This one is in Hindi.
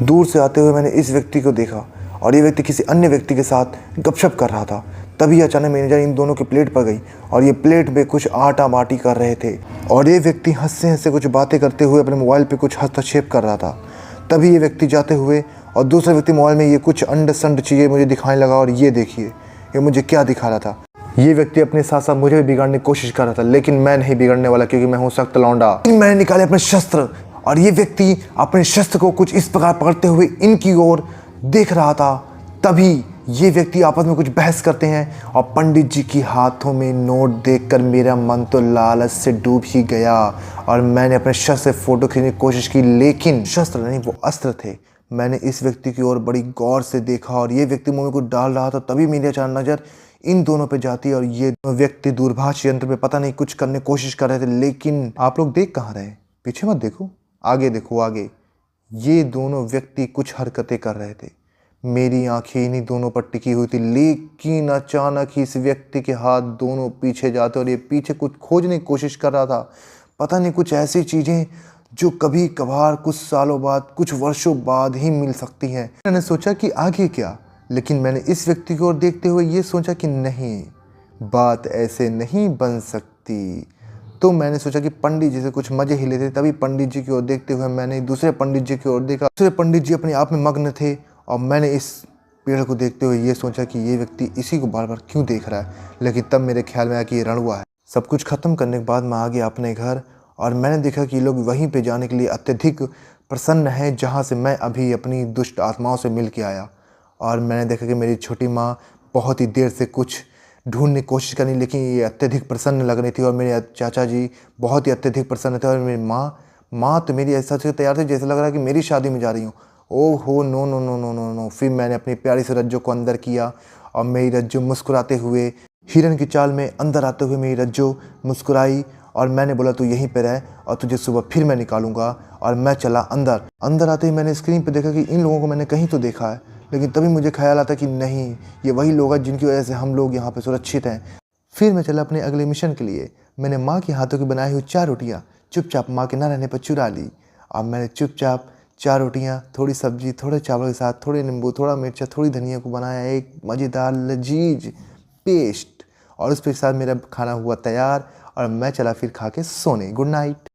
दूर से आते हुए मैंने इस व्यक्ति को देखा और ये व्यक्ति किसी अन्य व्यक्ति के साथ गपशप कर रहा था। तभी अचानक मेरी नज़र इन दोनों की प्लेट पर गई और ये प्लेट में कुछ आटा बाटी कर रहे थे और ये व्यक्ति हंसते हंसते कुछ बातें करते हुए अपने मोबाइल पे कुछ हस्तक्षेप कर रहा था। तभी ये व्यक्ति जाते हुए और दूसरा व्यक्ति मोबाइल में ये कुछ अंड संड चीज़ें मुझे दिखाने लगा और ये देखिए ये मुझे क्या दिखा रहा था। ये व्यक्ति अपने साथ साथ मुझे भी बिगाड़ने की कोशिश कर रहा था, लेकिन मैं नहीं बिगड़ने वाला क्योंकि मैं हूँ सख्त लौंडा। मैंने निकाले अपने शस्त्र और ये व्यक्ति अपने शस्त्र को कुछ इस प्रकार पकड़ते हुए इनकी ओर देख रहा था। तभी ये व्यक्ति आपस में कुछ बहस करते हैं और पंडित जी की हाथों में नोट देखकर मेरा मन तो लालच से डूब ही गया और मैंने अपने शस्त्र से फोटो खींचने की कोशिश की, लेकिन शस्त्र नहीं वो अस्त्र थे। मैंने इस व्यक्ति की ओर बड़ी गौर से देखा और ये व्यक्ति मुंह में कुछ डाल रहा था। तभी मेरी अचानक नज़र इन दोनों पे जाती और ये व्यक्ति दूरभाष यंत्र पे पता नहीं कुछ करने की कोशिश कर रहे थे। लेकिन आप लोग देख कहाँ रहे? पीछे मत देखो, आगे देखो। आगे ये दोनों व्यक्ति कुछ हरकतें कर रहे थे। मेरी आंखें इन्हीं दोनों पर टिकी हुई थी, लेकिन अचानक ही इस व्यक्ति के हाथ दोनों पीछे जाते और ये पीछे कुछ खोजने की कोशिश कर रहा था। पता नहीं कुछ ऐसी चीज़ें जो कभी कभार कुछ सालों बाद कुछ वर्षों बाद ही मिल सकती हैं। मैंने सोचा कि आगे क्या, लेकिन मैंने इस व्यक्ति की ओर देखते हुए ये सोचा कि नहीं, बात ऐसे नहीं बन सकती। तो मैंने सोचा कि पंडित जी से कुछ मजे ही लेते। तभी पंडित जी की ओर देखते हुए मैंने दूसरे पंडित जी की ओर देखा। दूसरे पंडित जी अपने आप में मग्न थे और मैंने इस पेड़ को देखते हुए ये सोचा कि ये व्यक्ति इसी को बार बार क्यों देख रहा है। लेकिन तब मेरे ख्याल में आया कि ये रणुआ है। सब कुछ खत्म करने के बाद मैं आ गया अपने घर और मैंने देखा कि ये लोग वहीं पे जाने के लिए अत्यधिक प्रसन्न हैं जहाँ से मैं अभी अपनी दुष्ट आत्माओं से मिल के आया। और मैंने देखा कि मेरी छोटी माँ बहुत ही देर से कुछ ढूंढने की कोशिश करनी, लेकिन ये अत्यधिक प्रसन्न लग रही थी और मेरे चाचा जी बहुत ही अत्यधिक प्रसन्न थे और मेरी माँ तो मेरी ऐसा से तैयार थी जैसे लग रहा है कि मेरी शादी में जा रही हूँ। ओह हो, no no no no no no. फिर मैंने अपनी प्यारी से रज्जो को अंदर किया और मेरी रज्जो मुस्कुराते हुए हिरन की चाल में अंदर आते हुए मेरी रज्जो मुस्कुराई और मैंने बोला तू यहीं पे रह और तुझे सुबह फिर मैं निकालूंगा। और मैं चला अंदर आते ही मैंने स्क्रीन पे देखा कि इन लोगों को मैंने कहीं तो देखा है, लेकिन तभी मुझे ख्याल आता कि नहीं, ये वही लोग हैं जिनकी वजह से हम लोग यहाँ पे सुरक्षित हैं। फिर मैं चला अपने अगले मिशन के लिए। मैंने माँ के हाथों की बनाई हुई 4 रोटियाँ चुपचाप माँ के ना रहने पर चुरा ली और मैंने चुपचाप 4 रोटियाँ, थोड़ी सब्जी, थोड़े चावल के साथ थोड़े नींबू, थोड़ा मिर्चा, थोड़ी धनिया को बनाया एक मज़ेदार लजीज पेस्ट और उस के साथ मेरा खाना हुआ तैयार और मैं चला फिर खा के सोने। Good night.